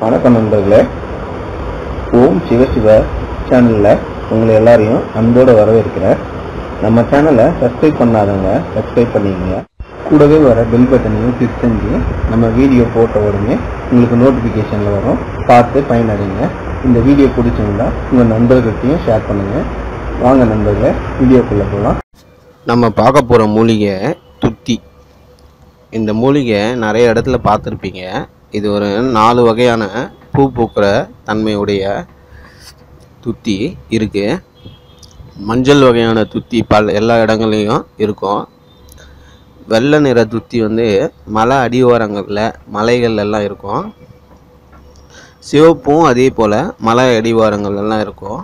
வணக்கம் நண்பர்களே. ஓம் சிவசிவ சேனலில் உங்களை எல்லாரையும் அன்போடு வரவேற்கிறேன். நம்ம சேனலை சப்ஸ்கிரைப் பண்ணாதவங்க சப்ஸ்கிரைப் பண்ணிக்கங்க. கூடவே வர பெல் பட்டனையும் கிளிக் செஞ்சு நம்ம வீடியோ போட்ட உடனே உங்களுக்கு நோட்டிஃபிகேஷனில் வரும். பார்த்து பயனடைங்க. இந்த வீடியோ பிடிச்சிருந்தா உங்கள் நண்பர்கள்ட்டையும் ஷேர் பண்ணுங்கள். வாங்க நண்பர்களே, வீடியோக்குள்ளே போகலாம். நம்ம பார்க்க போகிற மூலிகை துத்தி. இந்த மூலிகை நிறைய இடத்துல பார்த்துருப்பீங்க. இது ஒரு 4 வகையான பூ பூக்கிற தன்மையுடைய துத்தி இருக்குது. மஞ்சள் வகையான துத்தி எல்லா இடங்கள்லையும் இருக்கும். வெள்ளை நிற துத்தி மலை அடிவாரங்களில் மலைகள் எல்லாம் இருக்கும். சிவப்பும் அதே போல் மலை அடிவாரங்கள்லாம் இருக்கும்.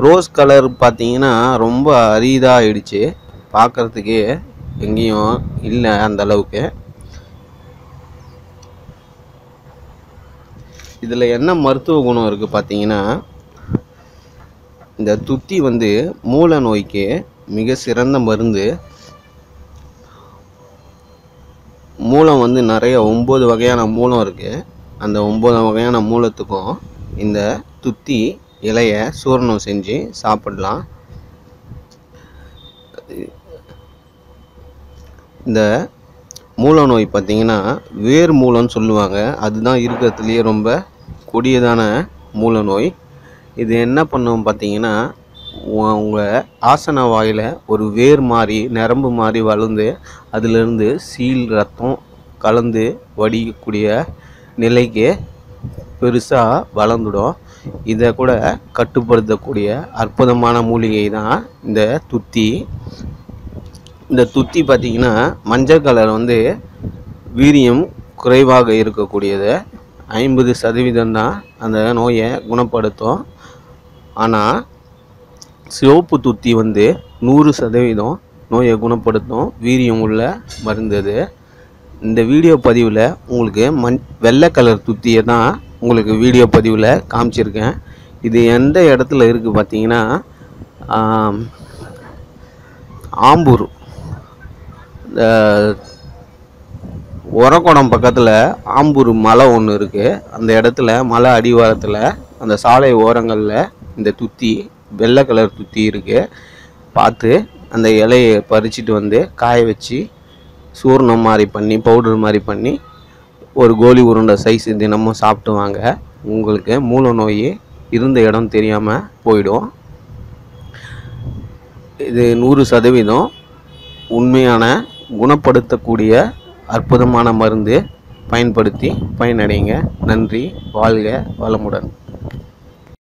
ரோஸ் கலர் பார்த்திங்கன்னா ரொம்ப அரிதாக ஆயிடுச்சு. பார்க்குறதுக்கே எங்கேயும் இல்லை அந்த அளவுக்கு. இதில் என்ன மருத்துவ குணம் இருக்குது பார்த்தீங்கன்னா, இந்த துத்தி மூல நோய்க்கு மிக சிறந்த மருந்து. மூலம் நிறைய 9 வகையான மூலம் இருக்குது. அந்த 9 வகையான மூலத்துக்கும் இந்த துத்தி இலையை சூரணம் செஞ்சு சாப்பிடலாம். இந்த மூல நோய் பார்த்திங்கன்னா வேர் மூலம்னு சொல்லுவாங்க. அதுதான் இருக்கிறதுலையே ரொம்ப கொடியதான மூல நோய். இது என்ன பண்ணும் பார்த்திங்கன்னா, உங்கள் ஆசன வாயில் ஒரு வேர் மாதிரி நரம்பு மாதிரி வளர்ந்து அதிலிருந்து சீல் ரத்தம் கலந்து வடிக்கக்கூடிய நிலைக்கு பெருசாக வளர்ந்துடும். இதை கூட கட்டுப்படுத்தக்கூடிய அற்புதமான மூலிகை தான் இந்த துத்தி. இந்த துத்தி பார்த்திங்கன்னா மஞ்சள் கலர் வீரியம் குறைவாக இருக்கக்கூடியது. 50% தான் அந்த நோயை குணப்படுத்தும். ஆனால் சிவப்பு துத்தி 100% நோயை குணப்படுத்தும் வீரியம் உள்ள மருந்தது. இந்த வீடியோ பதிவில் உங்களுக்கு வெள்ளை கலர் துத்தியை தான் உங்களுக்கு வீடியோ பதிவில் காமிச்சிருக்கேன். இது எந்த இடத்துல இருக்குது பார்த்திங்கன்னா, ஆம்பூர் உரக்குடம் பக்கத்தில் ஆம்பூர் மலை ஒன்று இருக்குது. அந்த இடத்துல மலை அடிவாரத்தில் அந்த சாலை ஓரங்களில் இந்த துத்தி வெள்ளை கலர் துத்தி இருக்குது. பார்த்து அந்த இலையை பறிச்சுட்டு காய வச்சு சூர்ணம் மாதிரி பண்ணி பவுடர் மாதிரி பண்ணி ஒரு கோலி உருண்டை சைஸ் தினமும் சாப்பிட்டு வாங்க. உங்களுக்கு மூல நோய் இருந்த இடம் தெரியாமல் போயிடும். இது 100% உண்மையான குணப்படுத்தக்கூடிய அற்புதமான மருந்து. பயன்படுத்தி பயனடைங்க. நன்றி. வாழ்க வளமுடன்.